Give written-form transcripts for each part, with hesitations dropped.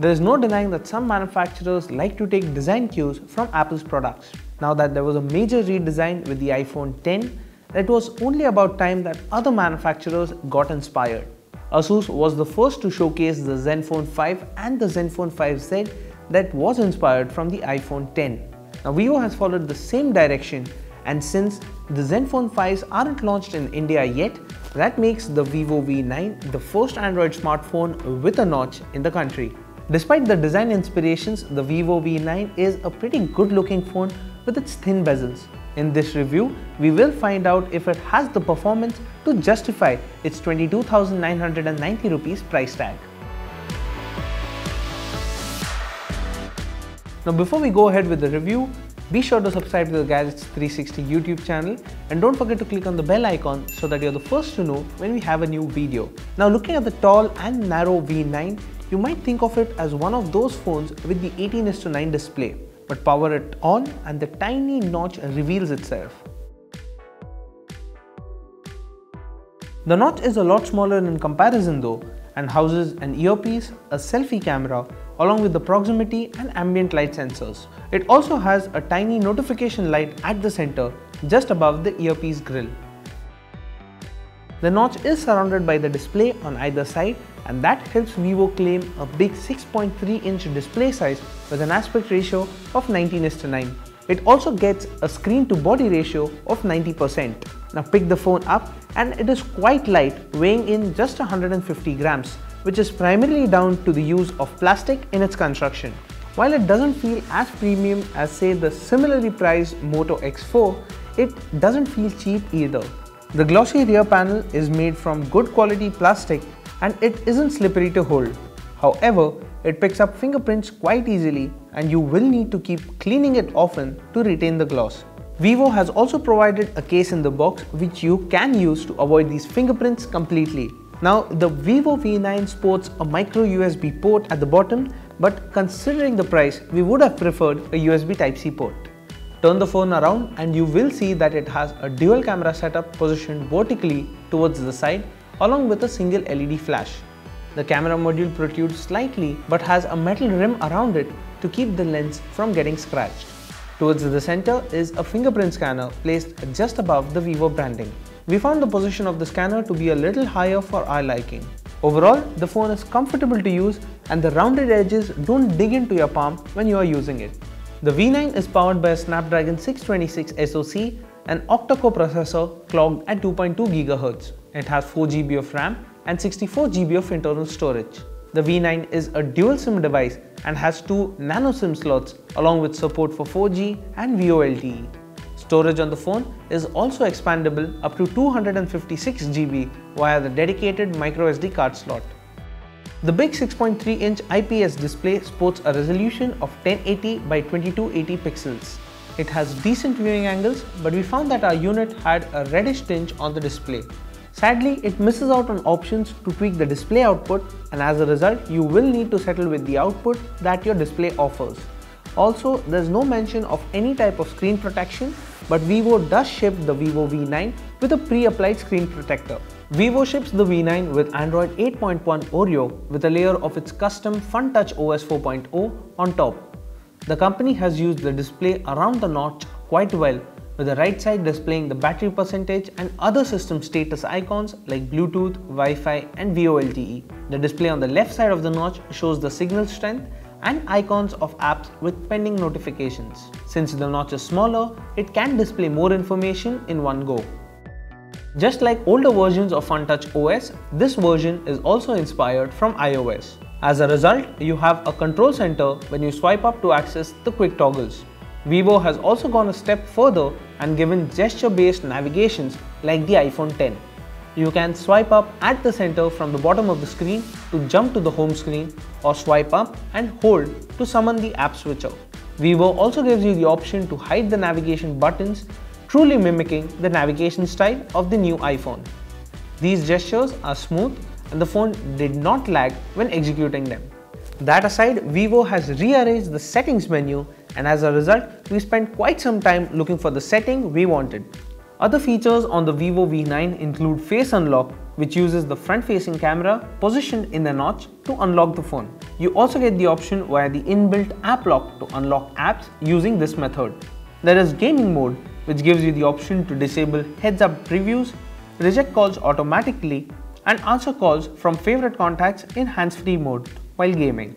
There is no denying that some manufacturers like to take design cues from Apple's products. Now that there was a major redesign with the iPhone X, it was only about time that other manufacturers got inspired. Asus was the first to showcase the Zenfone 5 and the Zenfone 5Z that was inspired from the iPhone X. Now Vivo has followed the same direction, and since the Zenfone 5s aren't launched in India yet, that makes the Vivo V9 the first Android smartphone with a notch in the country. Despite the design inspirations, the Vivo V9 is a pretty good looking phone with its thin bezels. In this review, we will find out if it has the performance to justify its 22,990 rupees price tag. Now before we go ahead with the review, be sure to subscribe to the Gadgets 360 YouTube channel and don't forget to click on the bell icon so that you're the first to know when we have a new video. Now looking at the tall and narrow V9, you might think of it as one of those phones with the 18:9 display, but power it on and the tiny notch reveals itself. The notch is a lot smaller in comparison though, and houses an earpiece, a selfie camera, along with the proximity and ambient light sensors. It also has a tiny notification light at the center, just above the earpiece grill. The notch is surrounded by the display on either side, and that helps Vivo claim a big 6.3-inch display size with an aspect ratio of 19:9. It also gets a screen to body ratio of 90%. Now pick the phone up and it is quite light, weighing in just 150 grams, which is primarily down to the use of plastic in its construction. While it doesn't feel as premium as say the similarly priced Moto X4, it doesn't feel cheap either. The glossy rear panel is made from good quality plastic and it isn't slippery to hold. However, it picks up fingerprints quite easily and you will need to keep cleaning it often to retain the gloss. Vivo has also provided a case in the box which you can use to avoid these fingerprints completely. Now the Vivo V9 sports a micro USB port at the bottom, but considering the price, we would have preferred a USB Type-C port. Turn the phone around and you will see that it has a dual camera setup positioned vertically towards the side along with a single LED flash. The camera module protrudes slightly but has a metal rim around it to keep the lens from getting scratched. Towards the center is a fingerprint scanner placed just above the Vivo branding. We found the position of the scanner to be a little higher for our liking. Overall, the phone is comfortable to use and the rounded edges don't dig into your palm when you are using it. The V9 is powered by a Snapdragon 626 SoC, an octa-core processor clocked at 2.2 GHz. It has 4 GB of RAM and 64 GB of internal storage. The V9 is a dual SIM device and has 2 nano SIM slots along with support for 4G and VoLTE. Storage on the phone is also expandable up to 256 GB via the dedicated microSD card slot. The big 6.3-inch IPS display sports a resolution of 1080 by 2280 pixels. It has decent viewing angles, but we found that our unit had a reddish tinge on the display. Sadly, it misses out on options to tweak the display output, and as a result, you will need to settle with the output that your display offers. Also, there's no mention of any type of screen protection, but Vivo does ship the Vivo V9 with a pre-applied screen protector. Vivo ships the V9 with Android 8.1 Oreo with a layer of its custom FunTouch OS 4.0 on top. The company has used the display around the notch quite well, with the right side displaying the battery percentage and other system status icons like Bluetooth, Wi-Fi and VoLTE. The display on the left side of the notch shows the signal strength and icons of apps with pending notifications. Since the notch is smaller, it can display more information in one go. Just like older versions of FunTouch OS, this version is also inspired from iOS. As a result, you have a control center when you swipe up to access the quick toggles. Vivo has also gone a step further and given gesture-based navigations like the iPhone X. You can swipe up at the center from the bottom of the screen to jump to the home screen, or swipe up and hold to summon the app switcher. Vivo also gives you the option to hide the navigation buttons, truly mimicking the navigation style of the new iPhone. These gestures are smooth and the phone did not lag when executing them. That aside, Vivo has rearranged the settings menu, and as a result, we spent quite some time looking for the setting we wanted. Other features on the Vivo V9 include Face Unlock, which uses the front-facing camera positioned in the notch to unlock the phone. You also get the option via the inbuilt app lock to unlock apps using this method. There is gaming mode, which gives you the option to disable heads-up previews, reject calls automatically, and answer calls from favorite contacts in hands-free mode while gaming.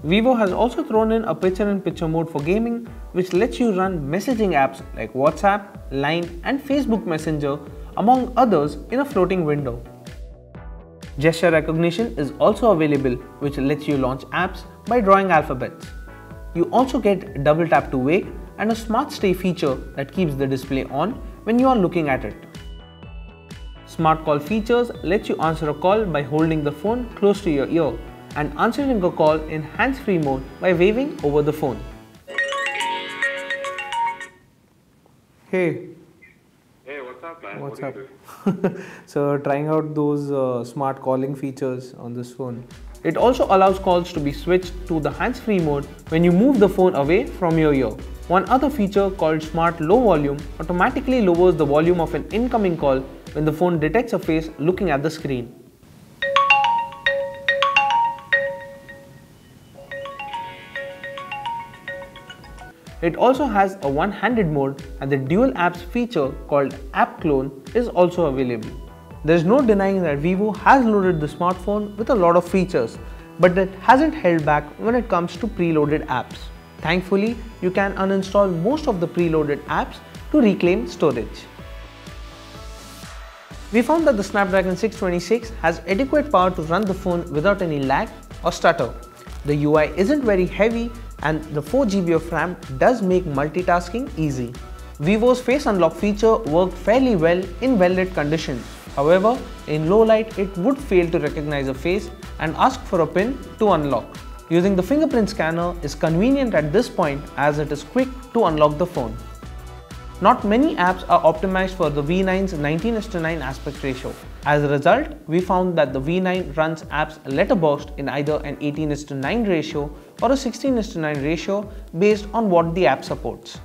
Vivo has also thrown in a picture-in-picture mode for gaming, which lets you run messaging apps like WhatsApp, Line, and Facebook Messenger, among others, in a floating window. Gesture recognition is also available, which lets you launch apps by drawing alphabets. You also get double tap to wake and a smart stay feature that keeps the display on when you are looking at it. Smart call features let you answer a call by holding the phone close to your ear and answering a call in hands-free mode by waving over the phone. Hey. Hey, what's up, man? What's what up? So trying out those smart calling features on this phone. It also allows calls to be switched to the hands-free mode when you move the phone away from your ear. One other feature called Smart Low Volume automatically lowers the volume of an incoming call when the phone detects a face looking at the screen. It also has a one-handed mode, and the dual apps feature called App Clone is also available. There's no denying that Vivo has loaded the smartphone with a lot of features, but it hasn't held back when it comes to preloaded apps. Thankfully, you can uninstall most of the preloaded apps to reclaim storage. We found that the Snapdragon 626 has adequate power to run the phone without any lag or stutter. The UI isn't very heavy, and the 4GB of RAM does make multitasking easy. Vivo's Face Unlock feature worked fairly well in well-lit conditions. However, in low light it would fail to recognize a face and ask for a PIN to unlock. Using the fingerprint scanner is convenient at this point as it is quick to unlock the phone. Not many apps are optimized for the V9's 19:9 aspect ratio. As a result, we found that the V9 runs apps letterboxed in either an 18:9 ratio or a 16:9 ratio based on what the app supports.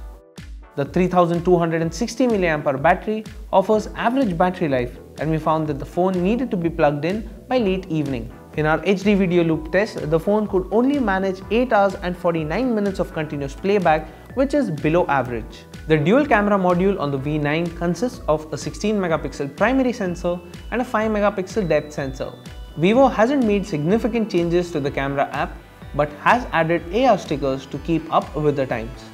The 3260 mAh battery offers average battery life, and we found that the phone needed to be plugged in by late evening. In our HD video loop test, the phone could only manage 8 hours and 49 minutes of continuous playback, which is below average. The dual camera module on the V9 consists of a 16 megapixel primary sensor and a 5 megapixel depth sensor. Vivo hasn't made significant changes to the camera app, but has added AR stickers to keep up with the times.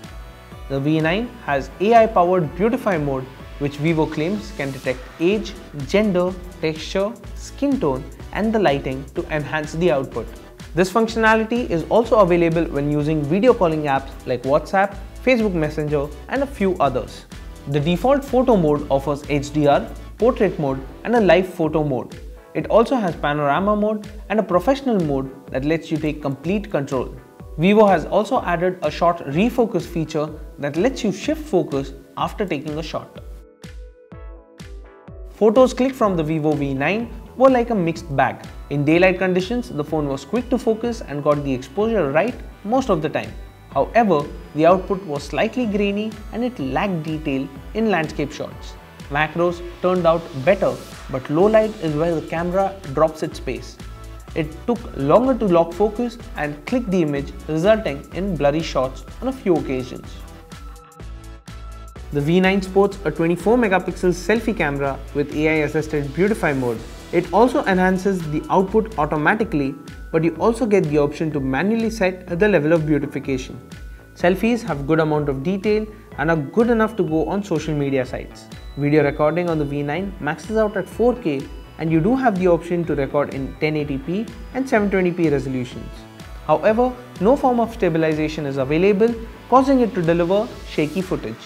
The V9 has AI-powered Beautify mode, which Vivo claims can detect age, gender, texture, skin tone, and the lighting to enhance the output. This functionality is also available when using video calling apps like WhatsApp, Facebook Messenger, and a few others. The default photo mode offers HDR, portrait mode, and a live photo mode. It also has panorama mode and a professional mode that lets you take complete control. Vivo has also added a shot refocus feature that lets you shift focus after taking a shot. Photos clicked from the Vivo V9 were like a mixed bag. In daylight conditions, the phone was quick to focus and got the exposure right most of the time. However, the output was slightly grainy and it lacked detail in landscape shots. Macros turned out better, but low light is where the camera drops its pace. It took longer to lock focus and click the image, resulting in blurry shots on a few occasions. The V9 sports a 24 megapixel selfie camera with AI-assisted Beautify mode. It also enhances the output automatically, but you also get the option to manually set the level of beautification. Selfies have good amount of detail and are good enough to go on social media sites. Video recording on the V9 maxes out at 4K, and you do have the option to record in 1080p and 720p resolutions. However, no form of stabilization is available, causing it to deliver shaky footage.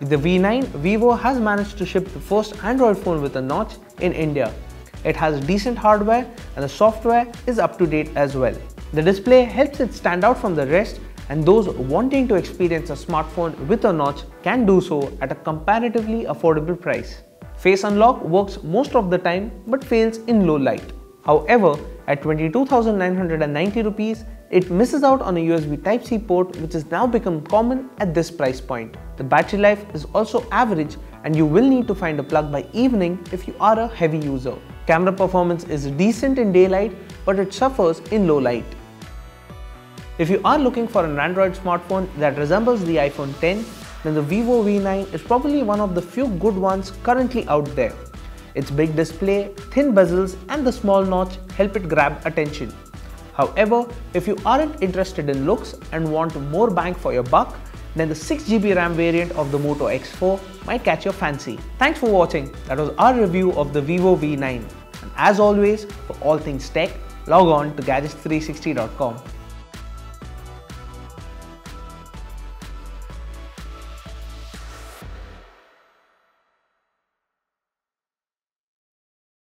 With the V9, Vivo has managed to ship the first Android phone with a notch in India. It has decent hardware and the software is up to date as well. The display helps it stand out from the rest, and those wanting to experience a smartphone with a notch can do so at a comparatively affordable price. Face Unlock works most of the time but fails in low light. However, at 22,990 rupees, it misses out on a USB Type-C port, which has now become common at this price point. The battery life is also average and you will need to find a plug by evening if you are a heavy user. Camera performance is decent in daylight, but it suffers in low light. If you are looking for an Android smartphone that resembles the iPhone X, then the Vivo V9 is probably one of the few good ones currently out there. Its big display, thin bezels and the small notch help it grab attention. However, if you aren't interested in looks and want more bang for your buck, then the 6GB RAM variant of the Moto X4 might catch your fancy. Thanks for watching. That was our review of the Vivo V9. And as always, for all things tech, log on to gadgets360.com.